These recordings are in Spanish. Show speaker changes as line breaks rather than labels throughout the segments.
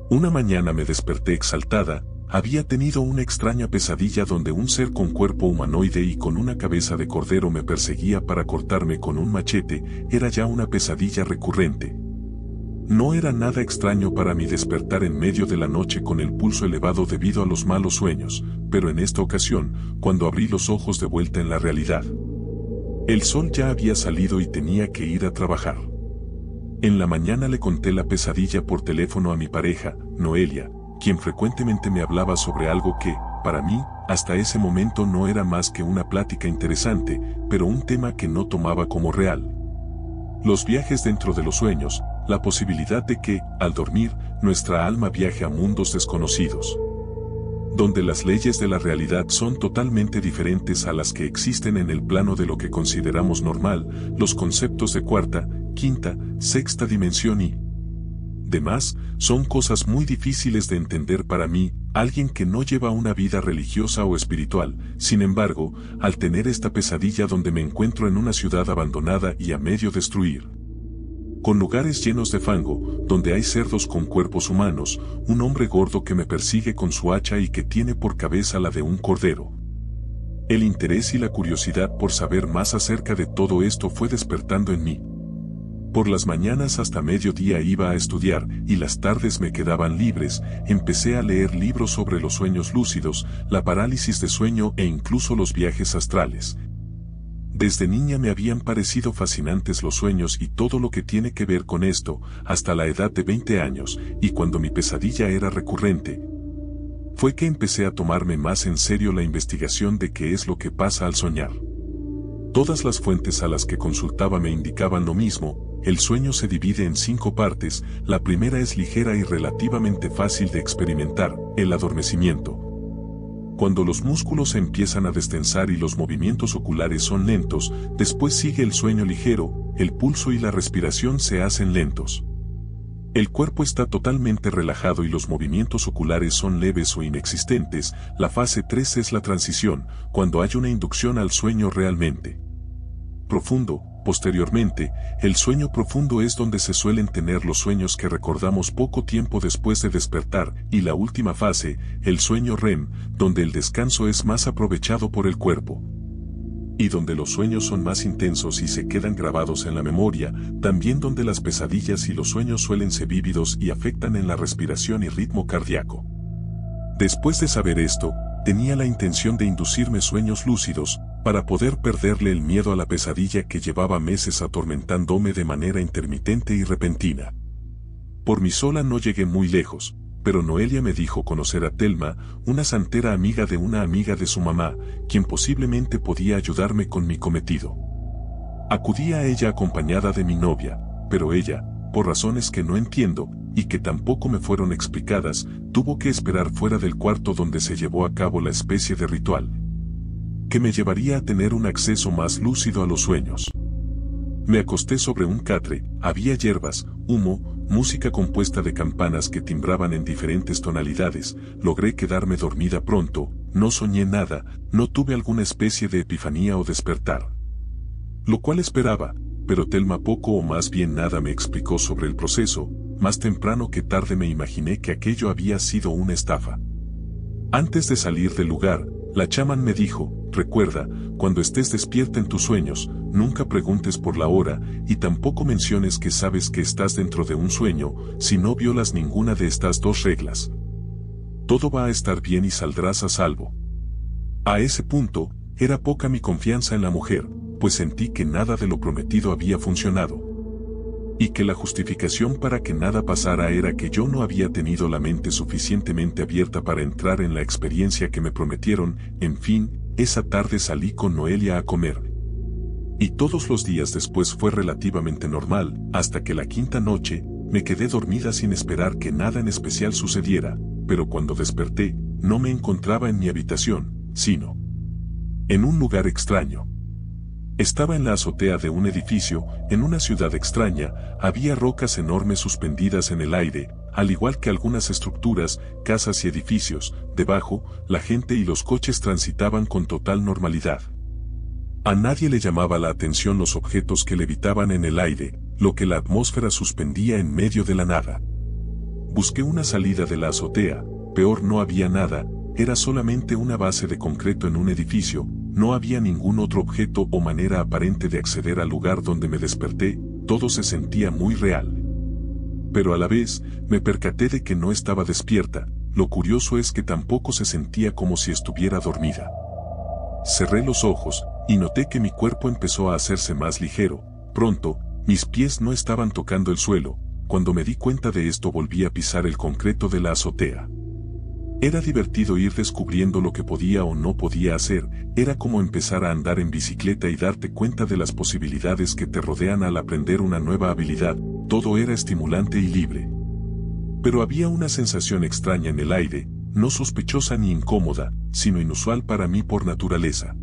Una mañana me desperté exaltada. Había tenido una extraña pesadilla donde un ser con cuerpo humanoide y con una cabeza de cordero me perseguía para cortarme con un machete. Era ya una pesadilla recurrente. No era nada extraño para mí despertar en medio de la noche con el pulso elevado debido a los malos sueños, pero en esta ocasión, cuando abrí los ojos de vuelta en la realidad, el sol ya había salido y tenía que ir a trabajar. En la mañana le conté la pesadilla por teléfono a mi pareja, Noelia, quien frecuentemente me hablaba sobre algo que, para mí, hasta ese momento no era más que una plática interesante, pero un tema que no tomaba como real. Los viajes dentro de los sueños, la posibilidad de que, al dormir, nuestra alma viaje a mundos desconocidos, donde las leyes de la realidad son totalmente diferentes a las que existen en el plano de lo que consideramos normal, los conceptos de cuarta, quinta, sexta dimensión y demás, son cosas muy difíciles de entender para mí, alguien que no lleva una vida religiosa o espiritual. Sin embargo, al tener esta pesadilla donde me encuentro en una ciudad abandonada y a medio destruir, con lugares llenos de fango, donde hay cerdos con cuerpos humanos, un hombre gordo que me persigue con su hacha y que tiene por cabeza la de un cordero. El interés y la curiosidad por saber más acerca de todo esto fue despertando en mí. Por las mañanas hasta mediodía iba a estudiar y las tardes me quedaban libres. Empecé a leer libros sobre los sueños lúcidos, la parálisis de sueño e incluso los viajes astrales. Desde niña me habían parecido fascinantes los sueños y todo lo que tiene que ver con esto, hasta la edad de 20 años, y cuando mi pesadilla era recurrente, fue que empecé a tomarme más en serio la investigación de qué es lo que pasa al soñar. Todas las fuentes a las que consultaba me indicaban lo mismo. El sueño se divide en 5 partes. La primera es ligera y relativamente fácil de experimentar, el adormecimiento. Cuando los músculos empiezan a destensar y los movimientos oculares son lentos, después sigue el sueño ligero, el pulso y la respiración se hacen lentos. El cuerpo está totalmente relajado y los movimientos oculares son leves o inexistentes. La fase 3 es la transición, cuando hay una inducción al sueño realmente profundo. Posteriormente, el sueño profundo es donde se suelen tener los sueños que recordamos poco tiempo después de despertar, y la última fase, el sueño REM, donde el descanso es más aprovechado por el cuerpo, y donde los sueños son más intensos y se quedan grabados en la memoria, también donde las pesadillas y los sueños suelen ser vívidos y afectan en la respiración y ritmo cardíaco. Después de saber esto, tenía la intención de inducirme sueños lúcidos, para poder perderle el miedo a la pesadilla que llevaba meses atormentándome de manera intermitente y repentina. Por mí sola no llegué muy lejos, pero Noelia me dijo conocer a Telma, una santera amiga de una amiga de su mamá, quien posiblemente podía ayudarme con mi cometido. Acudí a ella acompañada de mi novia, pero ella, por razones que no entiendo, y que tampoco me fueron explicadas, tuvo que esperar fuera del cuarto donde se llevó a cabo la especie de ritual que me llevaría a tener un acceso más lúcido a los sueños. Me acosté sobre un catre, había hierbas, humo, música compuesta de campanas que timbraban en diferentes tonalidades. Logré quedarme dormida pronto, no soñé nada, no tuve alguna especie de epifanía o despertar, lo cual esperaba, pero Telma poco o más bien nada me explicó sobre el proceso. Más temprano que tarde me imaginé que aquello había sido una estafa. Antes de salir del lugar, la chamán me dijo: recuerda, cuando estés despierta en tus sueños, nunca preguntes por la hora, y tampoco menciones que sabes que estás dentro de un sueño, si no violas ninguna de estas 2 reglas. Todo va a estar bien y saldrás a salvo. A ese punto, era poca mi confianza en la mujer, pues sentí que nada de lo prometido había funcionado, y que la justificación para que nada pasara era que yo no había tenido la mente suficientemente abierta para entrar en la experiencia que me prometieron. En fin, esa tarde salí con Noelia a comer, y todos los días después fue relativamente normal, hasta que la 5ª noche, me quedé dormida sin esperar que nada en especial sucediera, pero cuando desperté, no me encontraba en mi habitación, sino en un lugar extraño. Estaba en la azotea de un edificio, en una ciudad extraña. Había rocas enormes suspendidas en el aire, al igual que algunas estructuras, casas y edificios. Debajo, la gente y los coches transitaban con total normalidad. A nadie le llamaba la atención los objetos que levitaban en el aire, lo que la atmósfera suspendía en medio de la nada. Busqué una salida de la azotea, peor no había nada, era solamente una base de concreto en un edificio, no había ningún otro objeto o manera aparente de acceder al lugar donde me desperté, todo se sentía muy real. Pero a la vez, me percaté de que no estaba despierta, lo curioso es que tampoco se sentía como si estuviera dormida. Cerré los ojos, y noté que mi cuerpo empezó a hacerse más ligero, pronto, mis pies no estaban tocando el suelo, cuando me di cuenta de esto volví a pisar el concreto de la azotea. Era divertido ir descubriendo lo que podía o no podía hacer, era como empezar a andar en bicicleta y darte cuenta de las posibilidades que te rodean al aprender una nueva habilidad, todo era estimulante y libre. Pero había una sensación extraña en el aire, no sospechosa ni incómoda, sino inusual para mí por naturaleza.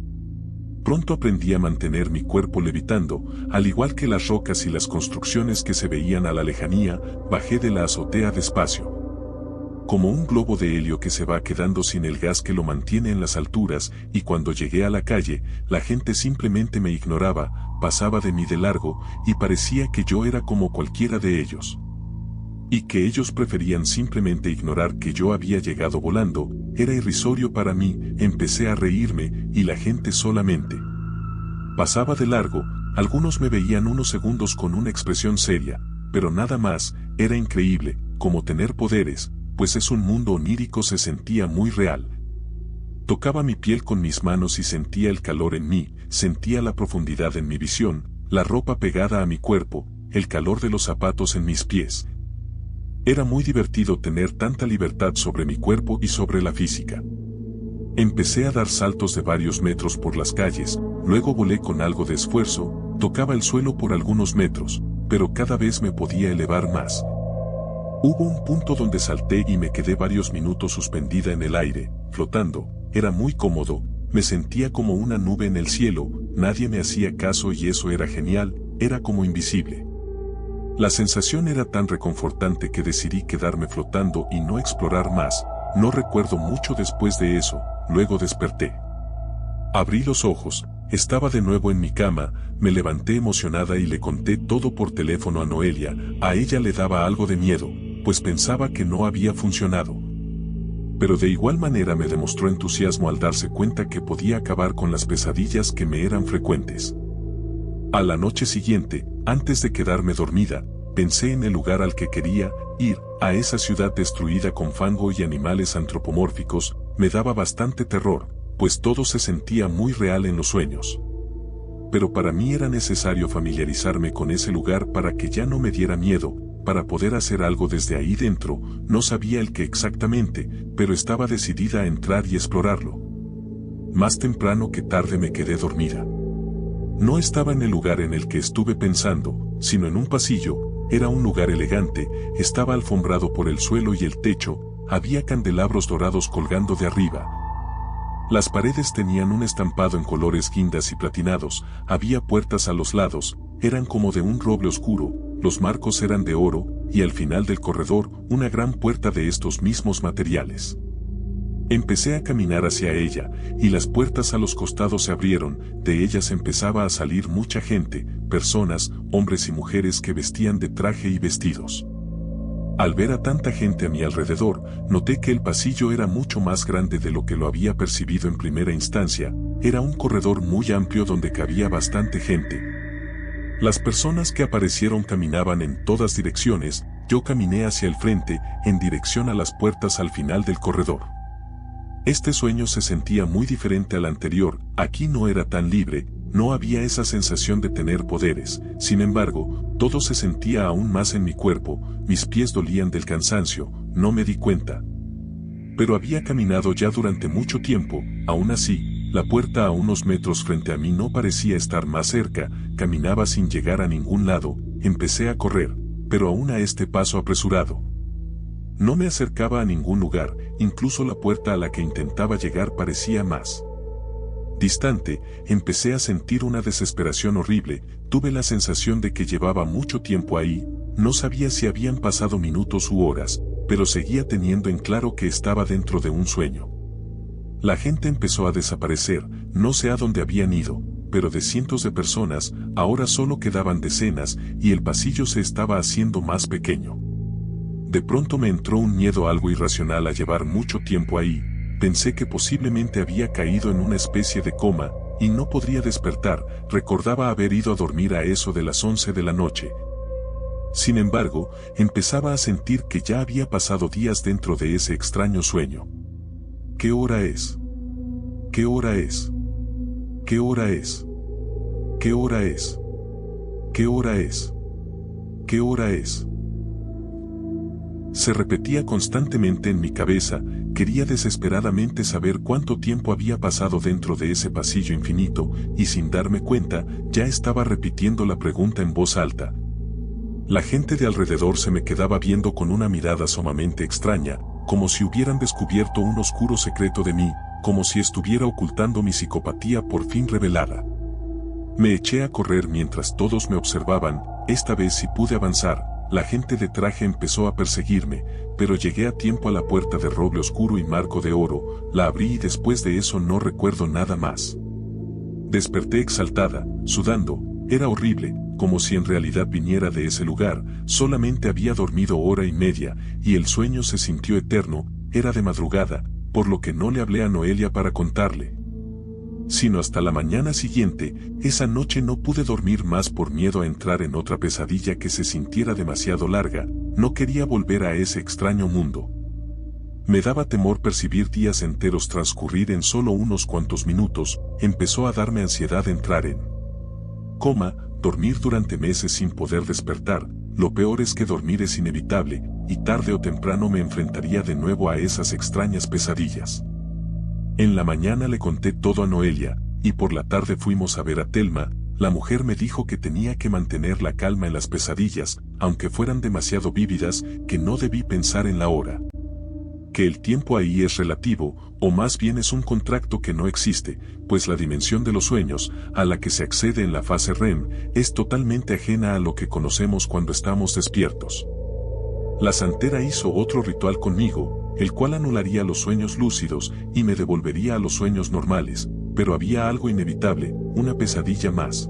Pronto aprendí a mantener mi cuerpo levitando, al igual que las rocas y las construcciones que se veían a la lejanía, bajé de la azotea despacio. Como un globo de helio que se va quedando sin el gas que lo mantiene en las alturas, y cuando llegué a la calle, la gente simplemente me ignoraba, pasaba de mí de largo, y parecía que yo era como cualquiera de ellos. Y que ellos preferían simplemente ignorar que yo había llegado volando, era irrisorio para mí, empecé a reírme, y la gente solamente pasaba de largo, algunos me veían unos segundos con una expresión seria, pero nada más, era increíble, como tener poderes, pues es un mundo onírico se sentía muy real. Tocaba mi piel con mis manos y sentía el calor en mí, sentía la profundidad en mi visión, la ropa pegada a mi cuerpo, el calor de los zapatos en mis pies. Era muy divertido tener tanta libertad sobre mi cuerpo y sobre la física. Empecé a dar saltos de varios metros por las calles, luego volé con algo de esfuerzo, tocaba el suelo por algunos metros, pero cada vez me podía elevar más. Hubo un punto donde salté y me quedé varios minutos suspendida en el aire, flotando, era muy cómodo, me sentía como una nube en el cielo, nadie me hacía caso y eso era genial, era como invisible. La sensación era tan reconfortante que decidí quedarme flotando y no explorar más, no recuerdo mucho después de eso, luego desperté. Abrí los ojos, estaba de nuevo en mi cama, me levanté emocionada y le conté todo por teléfono a Noelia, a ella le daba algo de miedo, pues pensaba que no había funcionado. Pero de igual manera me demostró entusiasmo al darse cuenta que podía acabar con las pesadillas que me eran frecuentes. A la noche siguiente, antes de quedarme dormida, pensé en el lugar al que quería ir, a esa ciudad destruida con fango y animales antropomórficos, me daba bastante terror, pues todo se sentía muy real en los sueños. Pero para mí era necesario familiarizarme con ese lugar para que ya no me diera miedo, para poder hacer algo desde ahí dentro, no sabía el qué exactamente, pero estaba decidida a entrar y explorarlo. Más temprano que tarde me quedé dormida. No estaba en el lugar en el que estuve pensando, sino en un pasillo, era un lugar elegante, estaba alfombrado por el suelo y el techo, había candelabros dorados colgando de arriba. Las paredes tenían un estampado en colores guindas y platinados, había puertas a los lados, eran como de un roble oscuro, los marcos eran de oro, y al final del corredor, una gran puerta de estos mismos materiales. Empecé a caminar hacia ella, y las puertas a los costados se abrieron, de ellas empezaba a salir mucha gente, personas, hombres y mujeres que vestían de traje y vestidos. Al ver a tanta gente a mi alrededor, noté que el pasillo era mucho más grande de lo que lo había percibido en primera instancia, era un corredor muy amplio donde cabía bastante gente. Las personas que aparecieron caminaban en todas direcciones, yo caminé hacia el frente, en dirección a las puertas al final del corredor. Este sueño se sentía muy diferente al anterior, aquí no era tan libre, no había esa sensación de tener poderes, sin embargo, todo se sentía aún más en mi cuerpo, mis pies dolían del cansancio, no me di cuenta. Pero había caminado ya durante mucho tiempo, aún así, la puerta a unos metros frente a mí no parecía estar más cerca, caminaba sin llegar a ningún lado, empecé a correr, pero aún a este paso apresurado. No me acercaba a ningún lugar, incluso la puerta a la que intentaba llegar parecía más distante, empecé a sentir una desesperación horrible, tuve la sensación de que llevaba mucho tiempo ahí, no sabía si habían pasado minutos u horas, pero seguía teniendo en claro que estaba dentro de un sueño. La gente empezó a desaparecer, no sé a dónde habían ido, pero de cientos de personas, ahora solo quedaban decenas, y el pasillo se estaba haciendo más pequeño. De pronto me entró un miedo algo irracional a llevar mucho tiempo ahí. Pensé que posiblemente había caído en una especie de coma, y no podría despertar. Recordaba haber ido a dormir a eso de las 11 de la noche. Sin embargo, empezaba a sentir que ya había pasado días dentro de ese extraño sueño. ¿Qué hora es? ¿Qué hora es? ¿Qué hora es? ¿Qué hora es? ¿Qué hora es? ¿Qué hora es? Se repetía constantemente en mi cabeza. Quería desesperadamente saber cuánto tiempo había pasado dentro de ese pasillo infinito, y sin darme cuenta, ya estaba repitiendo la pregunta en voz alta. La gente de alrededor se me quedaba viendo con una mirada sumamente extraña, como si hubieran descubierto un oscuro secreto de mí, como si estuviera ocultando mi psicopatía por fin revelada. Me eché a correr mientras todos me observaban. Esta vez sí pude avanzar. La gente de traje empezó a perseguirme, pero llegué a tiempo a la puerta de roble oscuro y marco de oro. La abrí y después de eso no recuerdo nada más. Desperté exaltada, sudando. Era horrible, como si en realidad viniera de ese lugar. Solamente había dormido hora y media, y el sueño se sintió eterno. Era de madrugada, por lo que no le hablé a Noelia para contarle. Sino hasta la mañana siguiente. Esa noche no pude dormir más por miedo a entrar en otra pesadilla que se sintiera demasiado larga. No quería volver a ese extraño mundo. Me daba temor percibir días enteros transcurrir en solo unos cuantos minutos. Empezó a darme ansiedad entrar en coma, dormir durante meses sin poder despertar. Lo peor es que dormir es inevitable, y tarde o temprano me enfrentaría de nuevo a esas extrañas pesadillas. En la mañana le conté todo a Noelia, y por la tarde fuimos a ver a Thelma. La mujer me dijo que tenía que mantener la calma en las pesadillas, aunque fueran demasiado vívidas, que no debí pensar en la hora. Que el tiempo ahí es relativo, o más bien es un contrato que no existe, pues la dimensión de los sueños, a la que se accede en la fase REM, es totalmente ajena a lo que conocemos cuando estamos despiertos. La santera hizo otro ritual conmigo, el cual anularía los sueños lúcidos y me devolvería a los sueños normales, pero había algo inevitable, una pesadilla más.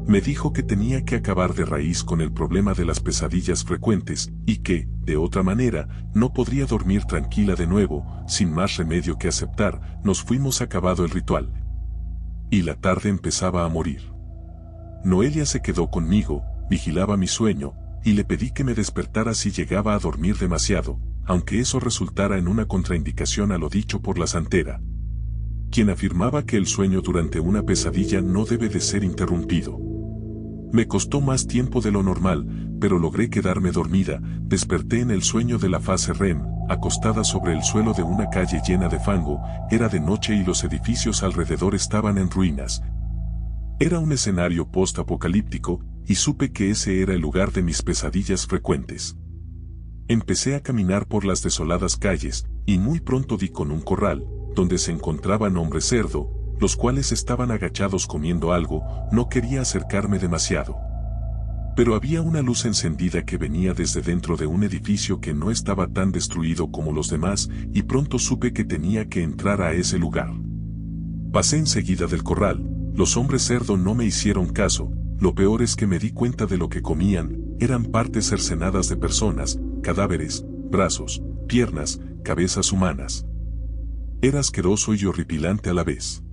Me dijo que tenía que acabar de raíz con el problema de las pesadillas frecuentes, y que, de otra manera, no podría dormir tranquila de nuevo. Sin más remedio que aceptar, nos fuimos acabado el ritual. Y la tarde empezaba a morir. Noelia se quedó conmigo, vigilaba mi sueño, y le pedí que me despertara si llegaba a dormir demasiado, aunque eso resultara en una contraindicación a lo dicho por la santera, quien afirmaba que el sueño durante una pesadilla no debe de ser interrumpido. Me costó más tiempo de lo normal, pero logré quedarme dormida. Desperté en el sueño de la fase REM, acostada sobre el suelo de una calle llena de fango. Era de noche y los edificios alrededor estaban en ruinas. Era un escenario post-apocalíptico, y supe que ese era el lugar de mis pesadillas frecuentes. Empecé a caminar por las desoladas calles, y muy pronto di con un corral, donde se encontraban hombres cerdo, los cuales estaban agachados comiendo algo. No quería acercarme demasiado. Pero había una luz encendida que venía desde dentro de un edificio que no estaba tan destruido como los demás, y pronto supe que tenía que entrar a ese lugar. Pasé enseguida del corral. Los hombres cerdo no me hicieron caso. Lo peor es que me di cuenta de lo que comían. Eran partes cercenadas de personas, cadáveres, brazos, piernas, cabezas humanas. Era asqueroso y horripilante a la vez.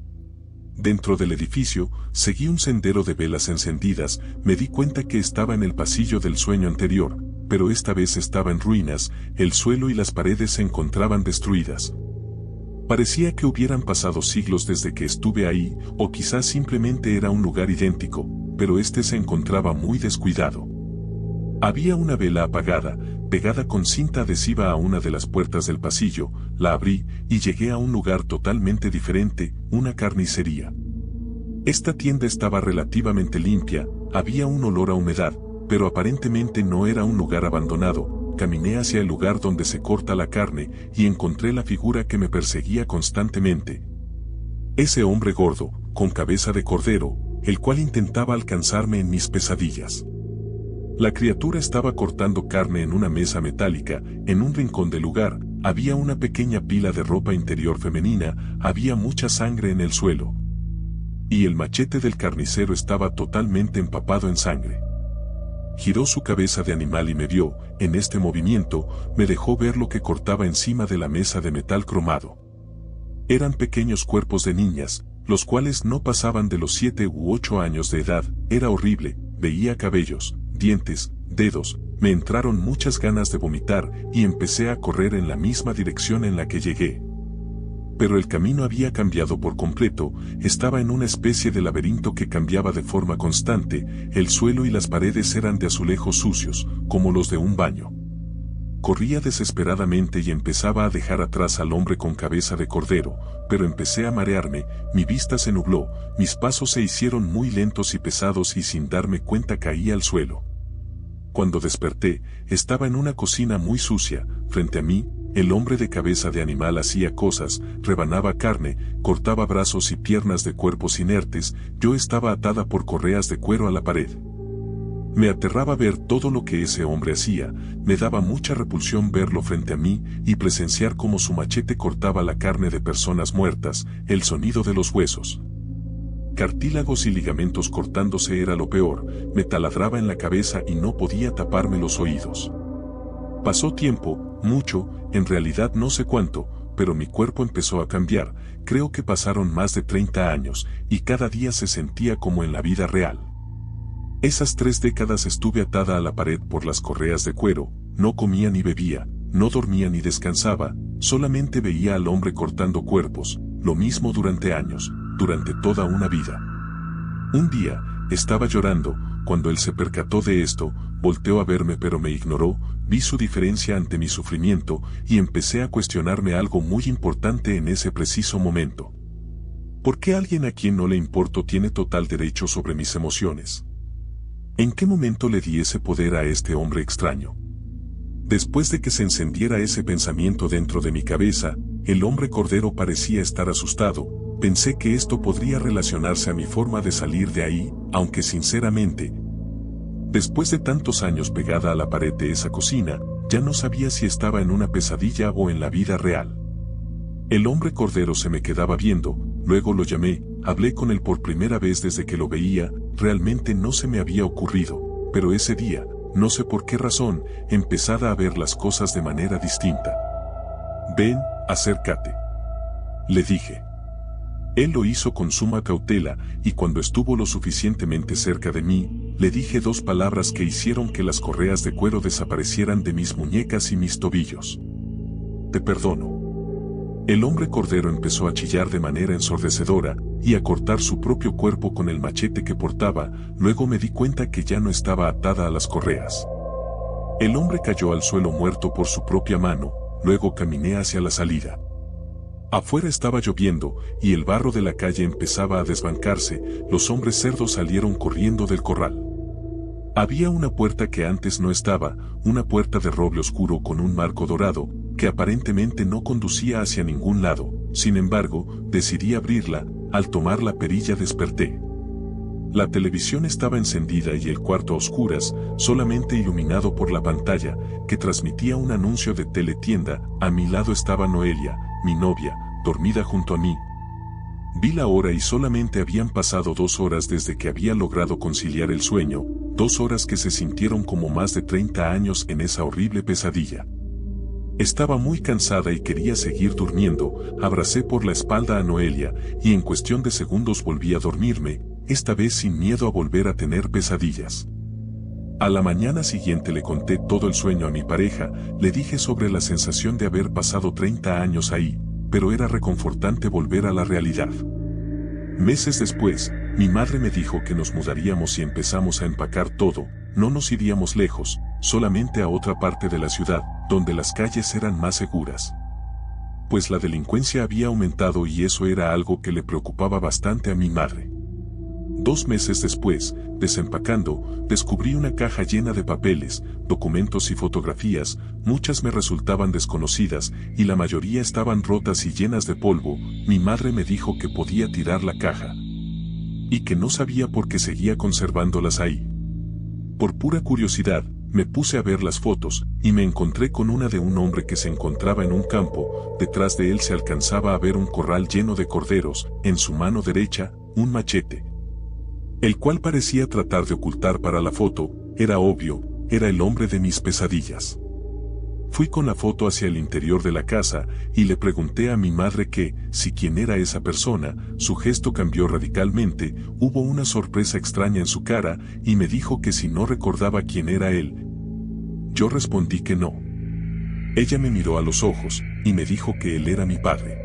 Dentro del edificio, seguí un sendero de velas encendidas. Me di cuenta que estaba en el pasillo del sueño anterior, pero esta vez estaba en ruinas. El suelo y las paredes se encontraban destruidas. Parecía que hubieran pasado siglos desde que estuve ahí, o quizás simplemente era un lugar idéntico, pero este se encontraba muy descuidado. Había una vela apagada, pegada con cinta adhesiva a una de las puertas del pasillo. La abrí, y llegué a un lugar totalmente diferente, una carnicería. Esta tienda estaba relativamente limpia, había un olor a humedad, pero aparentemente no era un lugar abandonado. Caminé hacia el lugar donde se corta la carne, y encontré la figura que me perseguía constantemente. Ese hombre gordo, con cabeza de cordero, el cual intentaba alcanzarme en mis pesadillas. La criatura estaba cortando carne en una mesa metálica. En un rincón del lugar, había una pequeña pila de ropa interior femenina. Había mucha sangre en el suelo. Y el machete del carnicero estaba totalmente empapado en sangre. giró su cabeza de animal y me vio. En este movimiento, me dejó ver lo que cortaba encima de la mesa de metal cromado. Eran pequeños cuerpos de niñas, los cuales no pasaban de los 7 u 8 años de edad. Era horrible, veía cabellos, dientes, dedos, me entraron muchas ganas de vomitar y empecé a correr en la misma dirección en la que llegué. Pero el camino había cambiado por completo, estaba en una especie de laberinto que cambiaba de forma constante, el suelo y las paredes eran de azulejos sucios, como los de un baño. Corría desesperadamente y empezaba a dejar atrás al hombre con cabeza de cordero, pero empecé a marearme, mi vista se nubló, mis pasos se hicieron muy lentos y pesados y sin darme cuenta caí al suelo. Cuando desperté, estaba en una cocina muy sucia, frente a mí, el hombre de cabeza de animal hacía cosas, rebanaba carne, cortaba brazos y piernas de cuerpos inertes, yo estaba atada por correas de cuero a la pared. Me aterraba ver todo lo que ese hombre hacía, me daba mucha repulsión verlo frente a mí y presenciar cómo su machete cortaba la carne de personas muertas, el sonido de los huesos. Cartílagos y ligamentos cortándose era lo peor, me taladraba en la cabeza y no podía taparme los oídos. Pasó tiempo, mucho, en realidad no sé cuánto, pero mi cuerpo empezó a cambiar, creo que pasaron más de 30 años, y cada día se sentía como en la vida real. Esas 3 décadas estuve atada a la pared por las correas de cuero, no comía ni bebía, no dormía ni descansaba, solamente veía al hombre cortando cuerpos, lo mismo durante años, durante toda una vida. Un día, estaba llorando, cuando él se percató de esto, volteó a verme pero me ignoró, vi su diferencia ante mi sufrimiento y empecé a cuestionarme algo muy importante en ese preciso momento. ¿Por qué alguien a quien no le importo tiene total derecho sobre mis emociones? ¿En qué momento le di ese poder a este hombre extraño? Después de que se encendiera ese pensamiento dentro de mi cabeza, el hombre cordero parecía estar asustado. Pensé que esto podría relacionarse a mi forma de salir de ahí, aunque sinceramente, después de tantos años pegada a la pared de esa cocina, ya no sabía si estaba en una pesadilla o en la vida real. El hombre cordero se me quedaba viendo, luego lo llamé, hablé con él por primera vez desde que lo veía, realmente no se me había ocurrido, pero ese día, no sé por qué razón, empezaba a ver las cosas de manera distinta. Ven, acércate. Le dije. Él lo hizo con suma cautela, y cuando estuvo lo suficientemente cerca de mí, le dije 2 palabras que hicieron que las correas de cuero desaparecieran de mis muñecas y mis tobillos. Te perdono. El hombre cordero empezó a chillar de manera ensordecedora, y a cortar su propio cuerpo con el machete que portaba, luego me di cuenta que ya no estaba atada a las correas. El hombre cayó al suelo muerto por su propia mano, luego caminé hacia la salida. Afuera estaba lloviendo, y el barro de la calle empezaba a desbancarse, los hombres cerdos salieron corriendo del corral. Había una puerta que antes no estaba, una puerta de roble oscuro con un marco dorado, que aparentemente no conducía hacia ningún lado, sin embargo, decidí abrirla, al tomar la perilla desperté. La televisión estaba encendida y el cuarto a oscuras, solamente iluminado por la pantalla, que transmitía un anuncio de teletienda. A mi lado estaba Noelia, mi novia, dormida junto a mí. Vi la hora y solamente habían pasado 2 horas desde que había logrado conciliar el sueño, 2 horas que se sintieron como más de 30 años en esa horrible pesadilla. Estaba muy cansada y quería seguir durmiendo, abracé por la espalda a Noelia, y en cuestión de segundos volví a dormirme, esta vez sin miedo a volver a tener pesadillas. A la mañana siguiente le conté todo el sueño a mi pareja, le dije sobre la sensación de haber pasado 30 años ahí, pero era reconfortante volver a la realidad. Meses después, mi madre me dijo que nos mudaríamos y empezamos a empacar todo, no nos iríamos lejos, solamente a otra parte de la ciudad, donde las calles eran más seguras. Pues la delincuencia había aumentado y eso era algo que le preocupaba bastante a mi madre. 2 meses después, desempacando, descubrí una caja llena de papeles, documentos y fotografías, muchas me resultaban desconocidas, y la mayoría estaban rotas y llenas de polvo. Mi madre me dijo que podía tirar la caja, y que no sabía por qué seguía conservándolas ahí. Por pura curiosidad, me puse a ver las fotos, y me encontré con una de un hombre que se encontraba en un campo, detrás de él se alcanzaba a ver un corral lleno de corderos, en su mano derecha, un machete, el cual parecía tratar de ocultar para la foto. Era obvio, era el hombre de mis pesadillas. Fui con la foto hacia el interior de la casa y le pregunté a mi madre si quién era esa persona. Su gesto cambió radicalmente, hubo una sorpresa extraña en su cara y me dijo que si no recordaba quién era él. Yo respondí que no. Ella me miró a los ojos y me dijo que él era mi padre.